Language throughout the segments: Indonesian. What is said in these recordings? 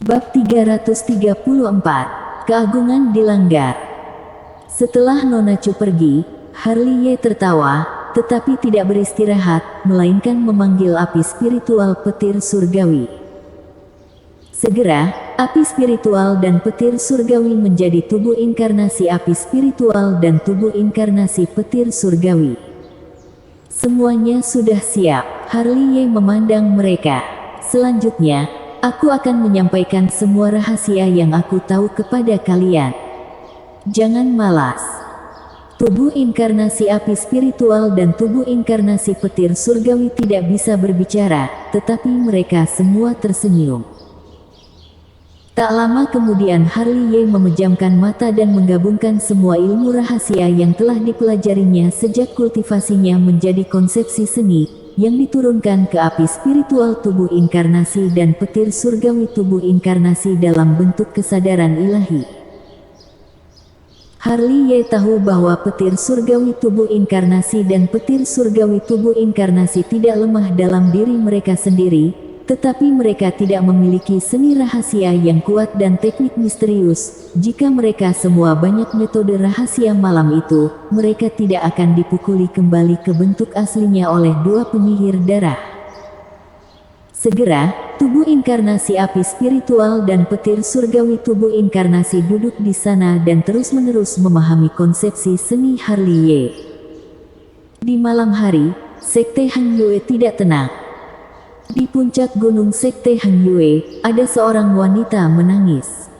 Bab 334, Keagungan dilanggar. Setelah Nona Chu pergi, Harley Ye tertawa, tetapi tidak beristirahat, melainkan memanggil api spiritual petir surgawi. Segera, api spiritual dan petir surgawi menjadi tubuh inkarnasi api spiritual dan tubuh inkarnasi petir surgawi. Semuanya sudah siap. Harley Ye memandang mereka. Selanjutnya, aku akan menyampaikan semua rahasia yang aku tahu kepada kalian. Jangan malas. Tubuh inkarnasi api spiritual dan tubuh inkarnasi petir surgawi tidak bisa berbicara, tetapi mereka semua tersenyum. Tak lama kemudian Harley Ye memejamkan mata dan menggabungkan semua ilmu rahasia yang telah dipelajarinya sejak kultivasinya menjadi konsepsi seni, yang diturunkan ke api spiritual tubuh inkarnasi dan petir surgawi tubuh inkarnasi dalam bentuk kesadaran ilahi. Harley Ye tahu bahwa petir surgawi tubuh inkarnasi dan petir surgawi tubuh inkarnasi tidak lemah dalam diri mereka sendiri, tetapi mereka tidak memiliki seni rahasia yang kuat dan teknik misterius. Jika mereka semua banyak metode rahasia malam itu, mereka tidak akan dipukuli kembali ke bentuk aslinya oleh dua penyihir darah. Segera, tubuh inkarnasi api spiritual dan petir surgawi tubuh inkarnasi duduk di sana dan terus-menerus memahami konsepsi seni Harley Ye. Di malam hari, Sekte Han Yue tidak tenang. Di puncak gunung Sekte Han Yue, ada seorang wanita menangis.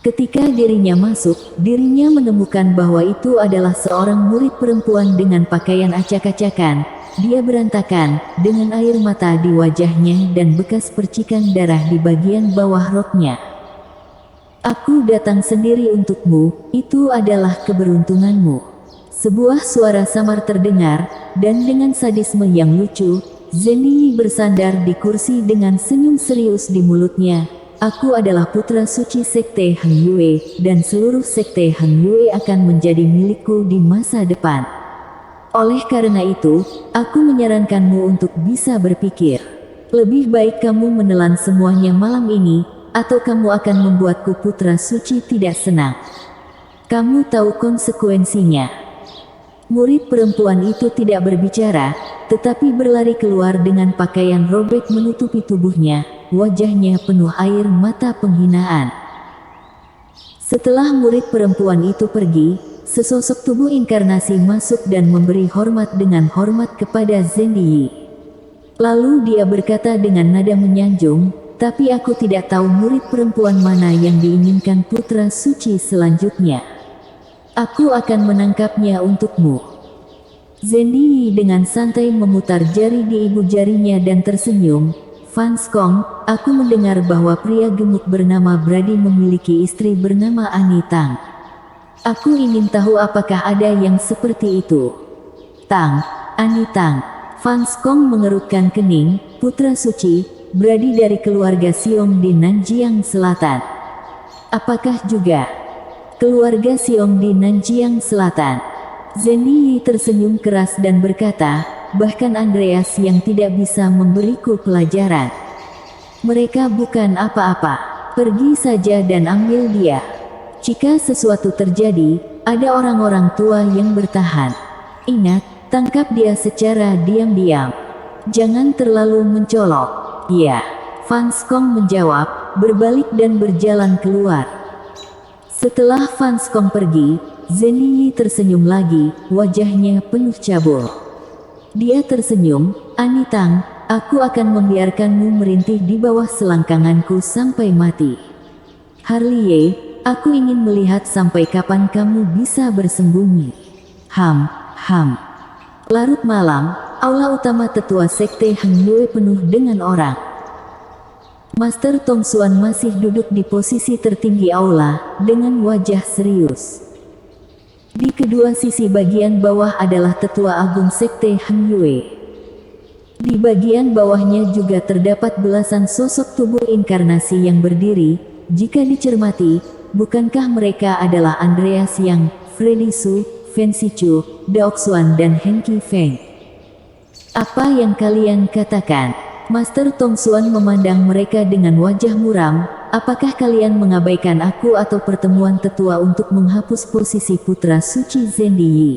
Ketika dirinya masuk, dirinya menemukan bahwa itu adalah seorang murid perempuan dengan pakaian acak-acakan. Dia berantakan, dengan air mata di wajahnya dan bekas percikan darah di bagian bawah roknya. "Aku datang sendiri untukmu, itu adalah keberuntunganmu." Sebuah suara samar terdengar, dan dengan sadisme yang lucu, Zhenyi bersandar di kursi dengan senyum serius di mulutnya. "Aku adalah putra suci Sekte Han Yue, dan seluruh Sekte Han Yue akan menjadi milikku di masa depan. Oleh karena itu, aku menyarankanmu untuk bisa berpikir. Lebih baik kamu menelan semuanya malam ini, atau kamu akan membuatku putra suci tidak senang. Kamu tahu konsekuensinya." Murid perempuan itu tidak berbicara, tetapi berlari keluar dengan pakaian robek menutupi tubuhnya, wajahnya penuh air mata penghinaan. Setelah murid perempuan itu pergi, sesosok tubuh inkarnasi masuk dan memberi hormat dengan hormat kepada Zhenyi. Lalu dia berkata dengan nada menyanjung, "Tapi aku tidak tahu murid perempuan mana yang diinginkan putra suci selanjutnya. Aku akan menangkapnya untukmu." Zhenyi dengan santai memutar jari di ibu jarinya dan tersenyum. "Fan Skong, aku mendengar bahwa pria gemuk bernama Brady memiliki istri bernama Annie Tang. Aku ingin tahu apakah ada yang seperti itu." "Tang, Annie Tang." Fan Skong mengerutkan kening. "Putra suci, Brady dari keluarga Xiong di Nanjiang Selatan." "Apakah juga keluarga Xiong di Nanjiang Selatan?" Zhenyi tersenyum keras dan berkata, "Bahkan Andreas yang tidak bisa memberiku pelajaran. Mereka bukan apa-apa. Pergi saja dan ambil dia. Jika sesuatu terjadi, ada orang-orang tua yang bertahan. Ingat, tangkap dia secara diam-diam. Jangan terlalu mencolok." "Ya." Fan Skong menjawab, berbalik dan berjalan keluar. Setelah Fan Skong pergi, Zhenyi tersenyum lagi, wajahnya penuh cabul. Dia tersenyum, "Annie Tang, aku akan membiarkanmu merintih di bawah selangkanganku sampai mati. Harley Ye, aku ingin melihat sampai kapan kamu bisa bersembunyi." Ham. Larut malam, aula utama tetua Sekte Han Yue penuh dengan orang. Master Tong Xuan masih duduk di posisi tertinggi aula, dengan wajah serius. Di kedua sisi bagian bawah adalah tetua agung Sekte Han Yue. Di bagian bawahnya juga terdapat belasan sosok tubuh inkarnasi yang berdiri. Jika dicermati, bukankah mereka adalah Andreas Yang, Freddy Su, Fen Sichu, Daoxuan dan Hen Qifeng? "Apa yang kalian katakan?" Master Tong Xuan memandang mereka dengan wajah muram. Apakah kalian mengabaikan aku atau pertemuan tetua untuk menghapus posisi putra suci Zendi Yi?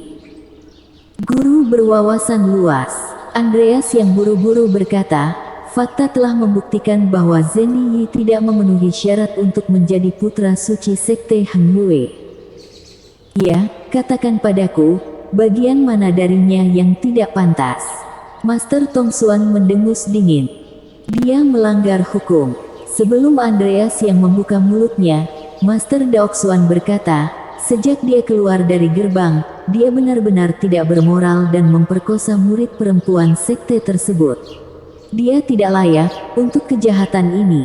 Guru berwawasan luas. Andreas yang buru-buru berkata, fakta telah membuktikan bahwa Zendi Yi tidak memenuhi syarat untuk menjadi putra suci sekte Heng Yue. Ya, katakan padaku, bagian mana darinya yang tidak pantas? Master Tong Xuan mendengus dingin. Dia melanggar hukum. Sebelum Andreas yang membuka mulutnya, Master Daok Xuan berkata, sejak dia keluar dari gerbang, dia benar-benar tidak bermoral dan memperkosa murid perempuan sekte tersebut. Dia tidak layak untuk kejahatan ini.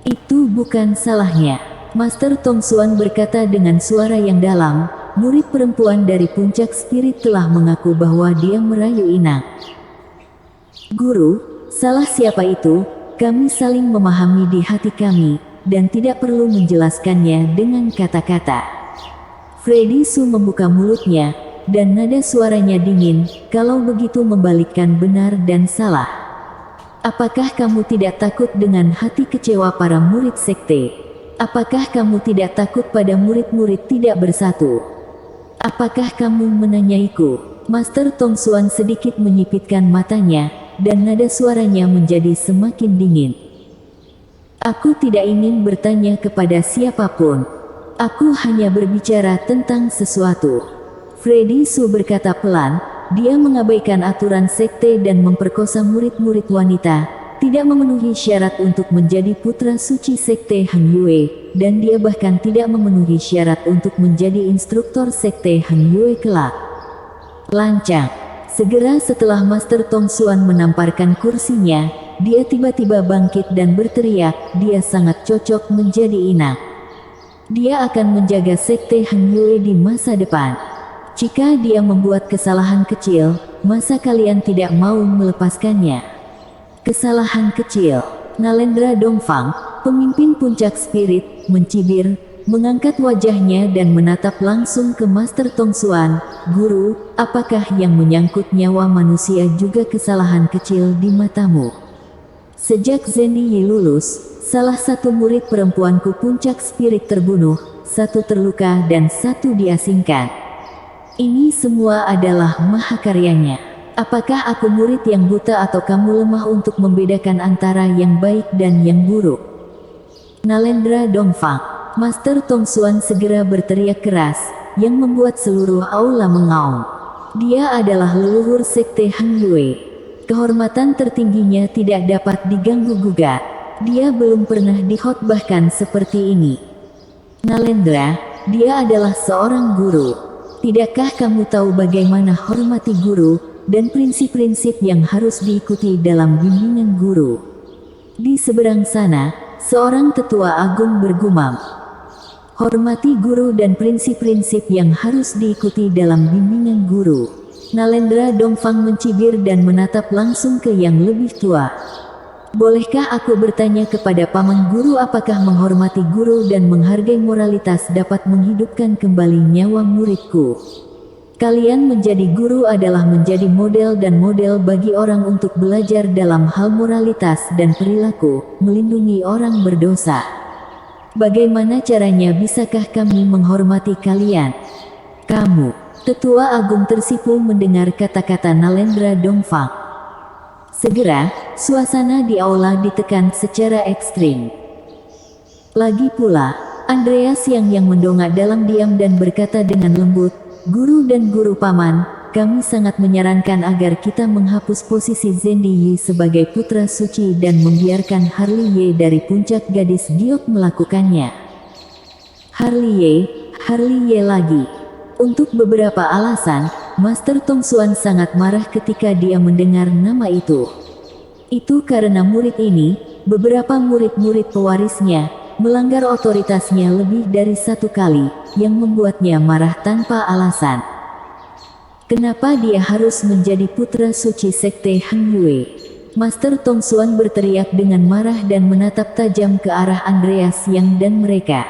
Itu bukan salahnya. Master Tong Xuan berkata dengan suara yang dalam, murid perempuan dari puncak spirit telah mengaku bahwa dia merayu Inang. Guru, salah siapa itu? Kami saling memahami di hati kami, dan tidak perlu menjelaskannya dengan kata-kata. Freddy Su membuka mulutnya, dan nada suaranya dingin, kalau begitu membalikkan benar dan salah. Apakah kamu tidak takut dengan hati kecewa para murid sekte? Apakah kamu tidak takut pada murid-murid tidak bersatu? Apakah kamu menanyaiku? Master Tong Xuan sedikit menyipitkan matanya, dan nada suaranya menjadi semakin dingin. Aku tidak ingin bertanya kepada siapapun. Aku hanya berbicara tentang sesuatu. Freddy Su berkata pelan, dia mengabaikan aturan sekte dan memperkosa murid-murid wanita, tidak memenuhi syarat untuk menjadi putra suci sekte Heng Yue, dan dia bahkan tidak memenuhi syarat untuk menjadi instruktur sekte Heng Yue kelak. Lancang. Segera setelah Master Tong Xuan menamparkan kursinya, dia tiba-tiba bangkit dan berteriak, dia sangat cocok menjadi Inang. Dia akan menjaga sekte Heng Yue di masa depan. Jika dia membuat kesalahan kecil, masa kalian tidak mau melepaskannya? Kesalahan kecil. Nalendra Dongfang, pemimpin puncak spirit, mencibir, mengangkat wajahnya dan menatap langsung ke Master Tong Xuan. Guru, apakah yang menyangkut nyawa manusia juga kesalahan kecil di matamu? Sejak Zendi Yi lulus, salah satu murid perempuanku puncak spirit terbunuh, satu terluka dan satu diasingkan. Ini semua adalah mahakaryanya. Apakah aku murid yang buta atau kamu lemah untuk membedakan antara yang baik dan yang buruk? Nalendra Dongfang. Master Tong Xuan segera berteriak keras, yang membuat seluruh aula mengaum. Dia adalah leluhur sekte Heng Yue. Kehormatan tertingginya tidak dapat diganggu-gugat. Dia belum pernah dikhotbahkan seperti ini. Nalendra, dia adalah seorang guru. Tidakkah kamu tahu bagaimana hormati guru, dan prinsip-prinsip yang harus diikuti dalam bimbingan guru? Di seberang sana, seorang tetua agung bergumam. Hormati guru dan prinsip-prinsip yang harus diikuti dalam bimbingan guru. Nalendra Dongfang mencibir dan menatap langsung ke yang lebih tua. Bolehkah aku bertanya kepada paman guru apakah menghormati guru dan menghargai moralitas dapat menghidupkan kembali nyawa muridku? Kalian menjadi guru adalah menjadi model dan model bagi orang untuk belajar dalam hal moralitas dan perilaku, melindungi orang berdosa. Bagaimana caranya bisakah kami menghormati kalian? Kamu, tetua agung tersipu mendengar kata-kata Nalendra Dongfang. Segera, suasana di aula ditekan secara ekstrim. Lagi pula, Andreas yang mendongak dalam diam dan berkata dengan lembut, Guru dan guru paman, kami sangat menyarankan agar kita menghapus posisi Zendi Yi sebagai putra suci dan membiarkan Harley Ye dari puncak gadis giok melakukannya. Harley Ye lagi. Untuk beberapa alasan, Master Tong Xuan sangat marah ketika dia mendengar nama itu. Itu karena murid ini, beberapa murid-murid pewarisnya, melanggar otoritasnya lebih dari satu kali, yang membuatnya marah tanpa alasan. Kenapa dia harus menjadi putra suci sekte Heng Yue? Master Tong Xuan berteriak dengan marah dan menatap tajam ke arah Andreas Yang dan mereka.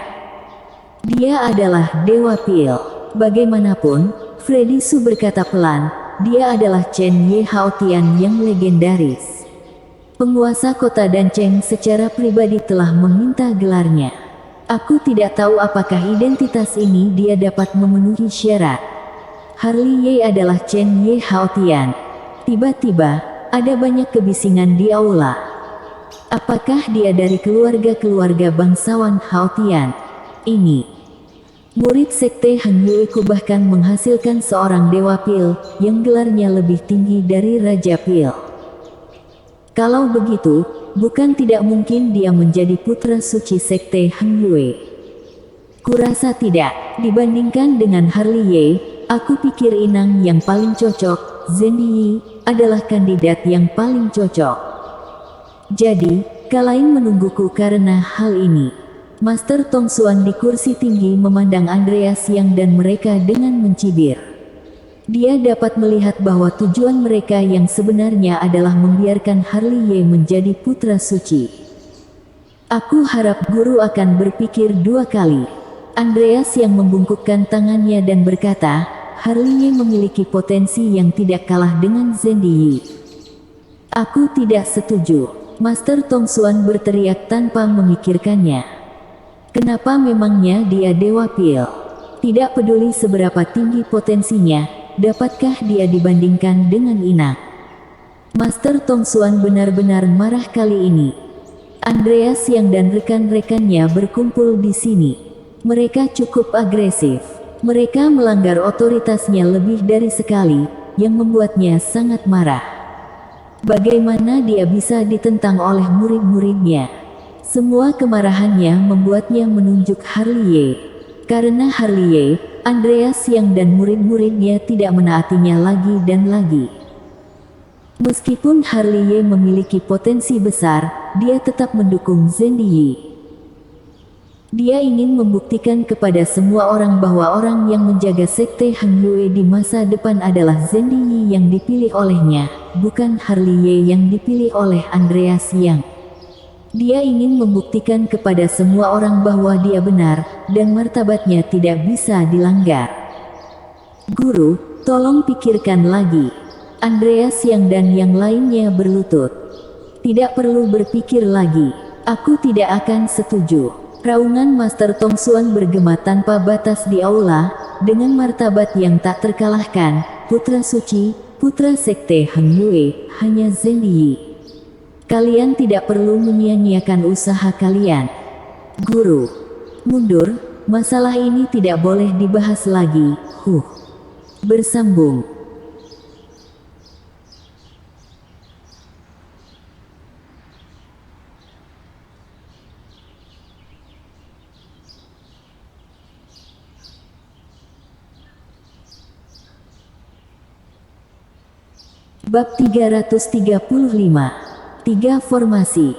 Dia adalah Dewa Pil. Bagaimanapun, Freddy Su berkata pelan, dia adalah Chen Ye Haotian yang legendaris. Penguasa kota Danceng secara pribadi telah meminta gelarnya. Aku tidak tahu apakah identitas ini dia dapat memenuhi syarat. Harley Ye adalah Chen Ye Haotian. Tiba-tiba, ada banyak kebisingan di aula. Apakah dia dari keluarga bangsawan Haotian? Ini murid sekte Heng Yueku bahkan menghasilkan seorang dewa pil, yang gelarnya lebih tinggi dari Raja Pil. Kalau begitu, bukan tidak mungkin dia menjadi putra suci sekte Heng Yue. Kurasa tidak, dibandingkan dengan Harley Ye, aku pikir inang yang paling cocok, Zhen Yi, adalah kandidat yang paling cocok. Jadi, kalian menungguku karena hal ini. Master Tong Xuan di kursi tinggi memandang Andreas Yang dan mereka dengan mencibir. Dia dapat melihat bahwa tujuan mereka yang sebenarnya adalah membiarkan Harley Ye menjadi putra suci. Aku harap guru akan berpikir dua kali. Andreas yang membungkukkan tangannya dan berkata, Harley Ye memiliki potensi yang tidak kalah dengan Zhen Yi. Aku tidak setuju. Master Tong Xuan berteriak tanpa memikirkannya. Kenapa memangnya dia Dewa Pil? Tidak peduli seberapa tinggi potensinya, dapatkah dia dibandingkan dengan Inang? Master Tong Xuan benar-benar marah kali ini. Andreas Yang dan rekan-rekannya berkumpul di sini. Mereka cukup agresif. Mereka melanggar otoritasnya lebih dari sekali, yang membuatnya sangat marah. Bagaimana dia bisa ditentang oleh murid-muridnya? Semua kemarahannya membuatnya menunjuk Harley Ye. Karena Harley Ye, Andreas Yang dan murid-muridnya tidak menaatinya lagi dan lagi. Meskipun Harley Ye memiliki potensi besar, dia tetap mendukung Zhen Yi. Dia ingin membuktikan kepada semua orang bahwa orang yang menjaga sekte Heng Yue di masa depan adalah Zhen Yi yang dipilih olehnya, bukan Harley Ye yang dipilih oleh Andreas Yang. Dia ingin membuktikan kepada semua orang bahwa dia benar, dan martabatnya tidak bisa dilanggar. Guru, tolong pikirkan lagi. Andreas Yang dan yang lainnya berlutut. Tidak perlu berpikir lagi. Aku tidak akan setuju. Raungan Master Tong Xuan bergema tanpa batas di aula, dengan martabat yang tak terkalahkan, putra suci, putra sekte Heng Yue, hanya Zhen Yi. Kalian tidak perlu menyia-nyiakan usaha kalian. Guru, mundur, masalah ini tidak boleh dibahas lagi. Bersambung. Bab 335. 3 formasi.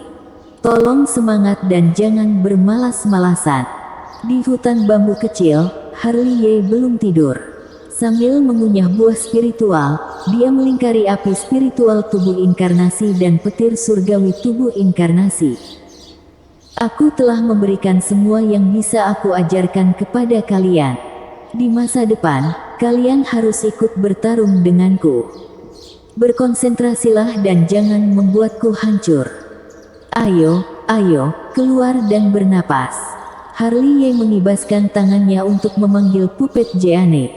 Tolong semangat dan jangan bermalas-malasan. Di hutan bambu kecil, Harley Ye belum tidur. Sambil mengunyah buah spiritual, dia melingkari api spiritual tubuh inkarnasi dan petir surgawi tubuh inkarnasi. Aku telah memberikan semua yang bisa aku ajarkan kepada kalian. Di masa depan, kalian harus ikut bertarung denganku. Berkonsentrasilah dan jangan membuatku hancur. Ayo, keluar dan bernapas. Harley Ye mengibaskan tangannya untuk memanggil puppet Jeanne.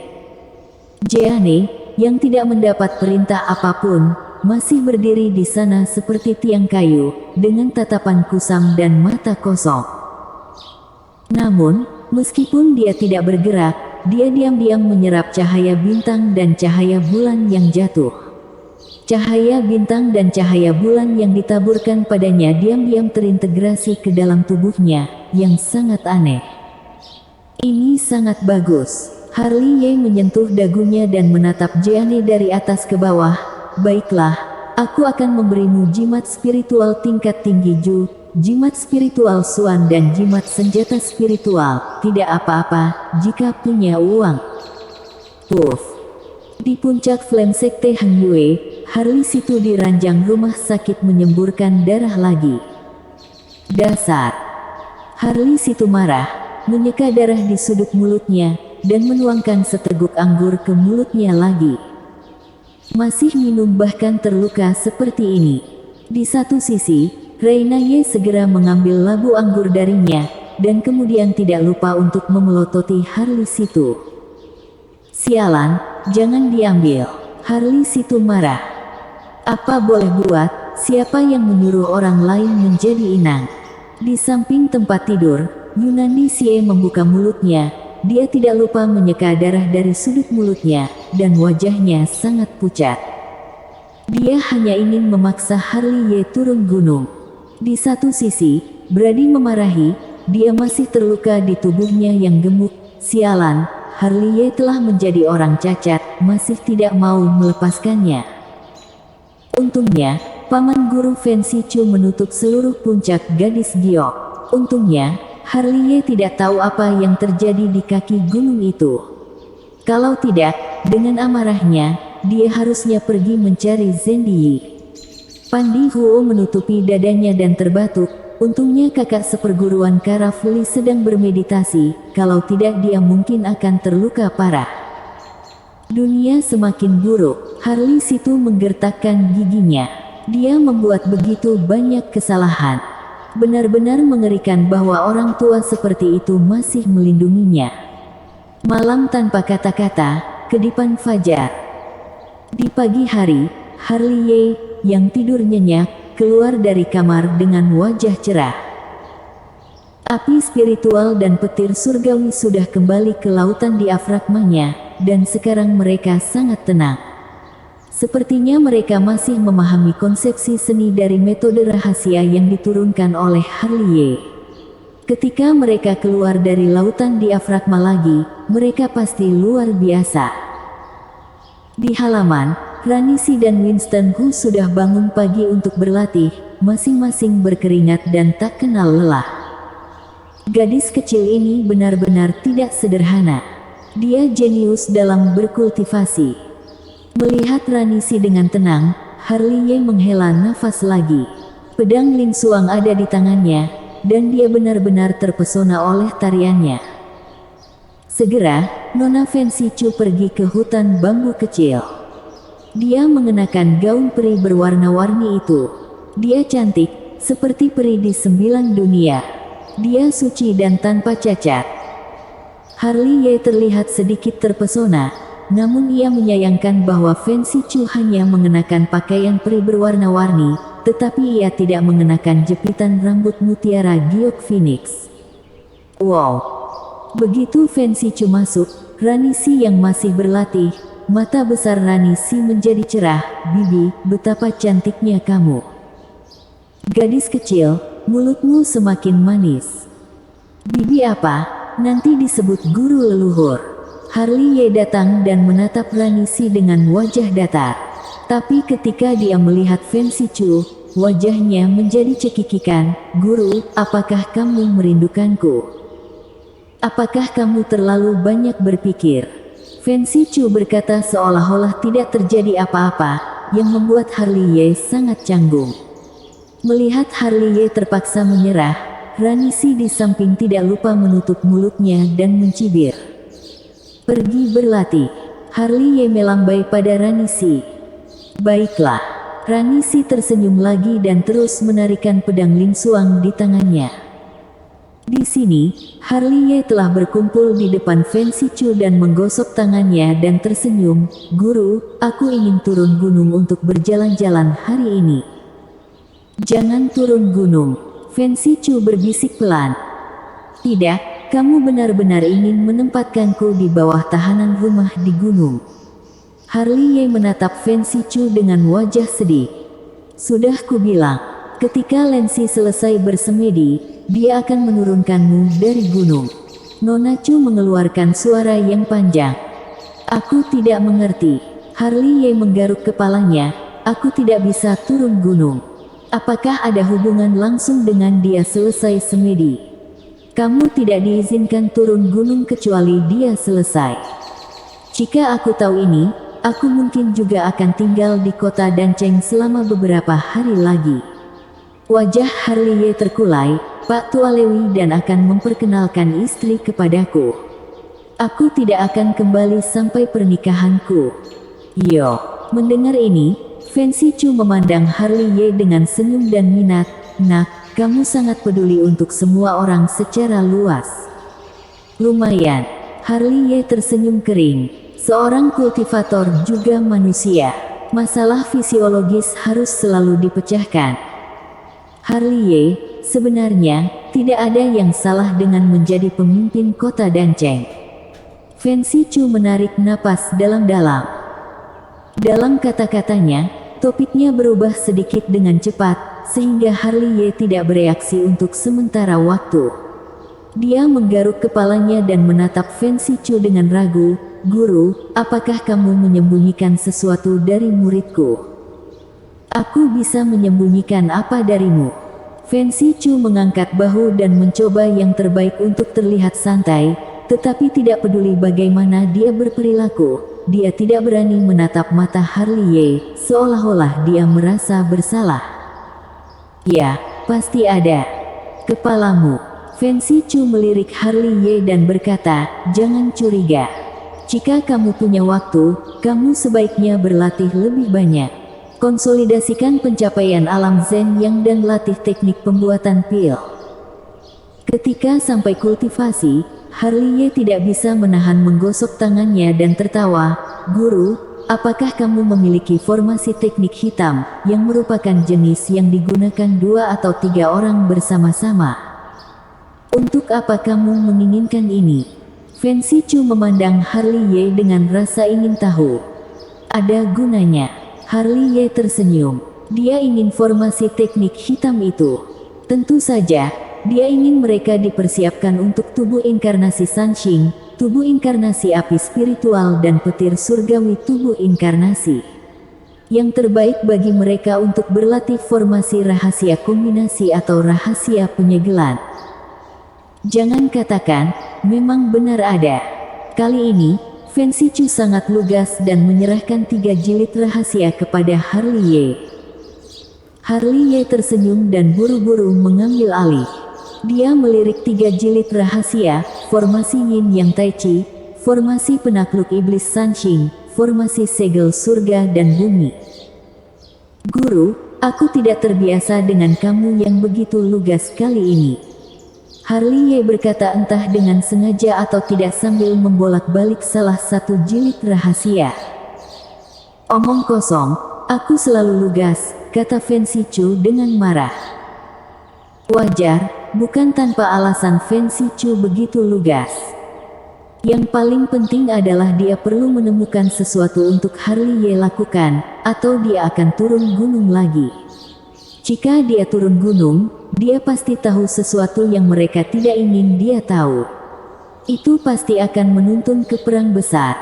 Jeanne, yang tidak mendapat perintah apapun, masih berdiri di sana seperti tiang kayu, dengan tatapan kusam dan mata kosong. Namun, meskipun dia tidak bergerak, dia diam-diam menyerap cahaya bintang dan cahaya bulan yang jatuh. Cahaya bintang dan cahaya bulan yang ditaburkan padanya diam-diam terintegrasi ke dalam tubuhnya, yang sangat aneh. Ini sangat bagus. Harley Ye menyentuh dagunya dan menatap Jeanne dari atas ke bawah. Baiklah, aku akan memberimu jimat spiritual tingkat tinggi Ju, jimat spiritual Xuan dan jimat senjata spiritual. Tidak apa-apa, jika punya uang. Puff. Di puncak flame sekte Heng Yue, Harley situ di ranjang rumah sakit menyemburkan darah lagi. Dasar. Harley situ marah, menyeka darah di sudut mulutnya, dan menuangkan seteguk anggur ke mulutnya lagi. Masih minum bahkan terluka seperti ini. Di satu sisi, Reina Ye segera mengambil labu anggur darinya, dan kemudian tidak lupa untuk memelototi Harley Situ. Sialan, jangan diambil. Harley Situ marah. Apa boleh buat, siapa yang menyuruh orang lain menjadi inang? Di samping tempat tidur, Yunani Sie membuka mulutnya. Dia tidak lupa menyeka darah dari sudut mulutnya, dan wajahnya sangat pucat. Dia hanya ingin memaksa Harley Ye turun gunung. Di satu sisi, Brady memarahi, dia masih terluka di tubuhnya yang gemuk. Sialan, Harley Ye telah menjadi orang cacat, masih tidak mau melepaskannya. Untungnya, Paman Guru Fancy Chu menutup seluruh puncak gadis giok. Untungnya, Harley Ye tidak tahu apa yang terjadi di kaki gunung itu. Kalau tidak, dengan amarahnya, dia harusnya pergi mencari Zendi Yi. Pandi Huo menutupi dadanya dan terbatuk. Untungnya kakak seperguruan Karafuli sedang bermeditasi, kalau tidak dia mungkin akan terluka parah. Dunia semakin buruk. Harley Situ menggertakkan giginya. Dia membuat begitu banyak kesalahan. Benar-benar mengerikan bahwa orang tua seperti itu masih melindunginya. Malam tanpa kata-kata, kedipan fajar. Di pagi hari, Harley Ye, yang tidur nyenyak, keluar dari kamar dengan wajah cerah. Api spiritual dan petir surgawi sudah kembali ke lautan diafragmanya, dan sekarang mereka sangat tenang. Sepertinya mereka masih memahami konsepsi seni dari metode rahasia yang diturunkan oleh Harley Ye. Ketika mereka keluar dari lautan diafragma lagi, mereka pasti luar biasa. Di halaman, Ranisi dan Winston Hu sudah bangun pagi untuk berlatih, masing-masing berkeringat dan tak kenal lelah. Gadis kecil ini benar-benar tidak sederhana. Dia jenius dalam berkultivasi. Melihat Ranisi dengan tenang, Harley Ye menghela nafas lagi. Pedang Ling Suang ada di tangannya, dan dia benar-benar terpesona oleh tariannya. Segera, Nona Fancy Chu pergi ke hutan bambu kecil. Dia mengenakan gaun peri berwarna-warni itu. Dia cantik, seperti peri di 9 dunia. Dia suci dan tanpa cacat. Harley Ye terlihat sedikit terpesona. Namun ia menyayangkan bahwa Fancy Chu hanya mengenakan pakaian peri berwarna-warni, tetapi ia tidak mengenakan jepitan rambut mutiara giok Phoenix. Wow! Begitu Fancy Chu masuk, Ranisi yang masih berlatih, mata besar Ranisi menjadi cerah. Bibi, betapa cantiknya kamu. Gadis kecil, mulutmu semakin manis. Bibi apa? Nanti disebut guru leluhur. Harley Ye datang dan menatap Ranisi dengan wajah datar. Tapi ketika dia melihat Fancy Chu, wajahnya menjadi cekikikan. Guru, apakah kamu merindukanku? Apakah kamu terlalu banyak berpikir? Fancy Chu berkata seolah-olah tidak terjadi apa-apa, yang membuat Harley Ye sangat canggung. Melihat Harley Ye terpaksa menyerah, Ranisi di samping tidak lupa menutup mulutnya dan mencibir. Pergi berlatih. Harley Ye melambai pada Ranisi. Baiklah. Ranisi tersenyum lagi dan terus menarikan pedang Ling Suang di tangannya. Di sini, Harley Ye telah berkumpul di depan Fancy Chu dan menggosok tangannya dan tersenyum. Guru, aku ingin turun gunung untuk berjalan-jalan hari ini. Jangan turun gunung. Fancy Chu berbisik pelan. Tidak. Kamu benar-benar ingin menempatkanku di bawah tahanan rumah di gunung. Harley Ye menatap Fancy Chu dengan wajah sedih. Sudah kubilang, ketika Lancy selesai bersemedi, dia akan menurunkanmu dari gunung. Nona Chu mengeluarkan suara yang panjang. Aku tidak mengerti. Harley Ye menggaruk kepalanya. Aku tidak bisa turun gunung. Apakah ada hubungan langsung dengan dia selesai semedi? Kamu tidak diizinkan turun gunung kecuali dia selesai. Jika aku tahu ini, aku mungkin juga akan tinggal di kota Danceng selama beberapa hari lagi. Wajah Harley Ye terkulai. Pak Tua Lewi dan akan memperkenalkan istri kepadaku. Aku tidak akan kembali sampai pernikahanku. Yo, mendengar ini, Fancy Chu memandang Harley Ye dengan senyum dan minat. Nak, kamu sangat peduli untuk semua orang secara luas. Lumayan. Harley Ye tersenyum kering. Seorang kultivator juga manusia. Masalah fisiologis harus selalu dipecahkan. Harley Ye, sebenarnya, tidak ada yang salah dengan menjadi pemimpin kota Danceng. Fancy Chu menarik napas dalam-dalam. Dalam kata-katanya, topiknya berubah sedikit dengan cepat, sehingga Harley Ye tidak bereaksi untuk sementara waktu. Dia menggaruk kepalanya dan menatap Fancy Chu dengan ragu. Guru, apakah kamu menyembunyikan sesuatu dari muridku? Aku bisa menyembunyikan apa darimu? Fancy Chu mengangkat bahu dan mencoba yang terbaik untuk terlihat santai, tetapi tidak peduli bagaimana dia berperilaku. Dia tidak berani menatap mata Harley Ye, seolah-olah dia merasa bersalah. Ya, pasti ada. Kepalamu. Fancy Chu melirik Harley Ye dan berkata, jangan curiga. Jika kamu punya waktu, kamu sebaiknya berlatih lebih banyak. Konsolidasikan pencapaian alam Zen Yang dan latih teknik pembuatan pil. Ketika sampai kultivasi, Harley Ye tidak bisa menahan menggosok tangannya dan tertawa. Guru, apakah kamu memiliki formasi teknik hitam, yang merupakan jenis yang digunakan 2 atau 3 orang bersama-sama? Untuk apa kamu menginginkan ini? Fancy Chu memandang Harley Ye dengan rasa ingin tahu. Ada gunanya. Harley Ye tersenyum. Dia ingin formasi teknik hitam itu. Tentu saja, dia ingin mereka dipersiapkan untuk tubuh inkarnasi Sanxing, tubuh inkarnasi api spiritual dan petir surgawi tubuh inkarnasi. Yang terbaik bagi mereka untuk berlatih formasi rahasia kombinasi atau rahasia penyegelan. Jangan katakan, memang benar ada. Kali ini, Fancy Chu sangat lugas dan menyerahkan 3 jilid rahasia kepada Harley Ye. Harley Ye tersenyum dan buru-buru mengambil alih. Dia melirik 3 jilid rahasia, formasi Yin Yang Tai Chi, formasi penakluk iblis Sanxing, formasi segel surga dan bumi. Guru, aku tidak terbiasa dengan kamu yang begitu lugas kali ini. Harley Ye berkata entah dengan sengaja atau tidak sambil membolak-balik salah satu jilid rahasia. Omong kosong, aku selalu lugas, kata Fancy Chu dengan marah. Wajar, bukan tanpa alasan Fancy Chu begitu lugas. Yang paling penting adalah dia perlu menemukan sesuatu untuk Harley Ye lakukan, atau dia akan turun gunung lagi. Jika dia turun gunung, dia pasti tahu sesuatu yang mereka tidak ingin dia tahu. Itu pasti akan menuntun ke perang besar.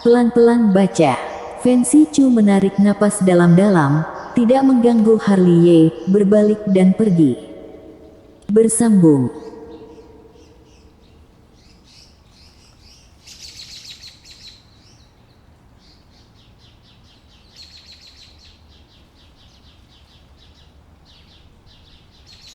Pelan-pelan baca. Fancy Chu menarik napas dalam-dalam, tidak mengganggu Harley Ye, berbalik dan pergi. Bersambung.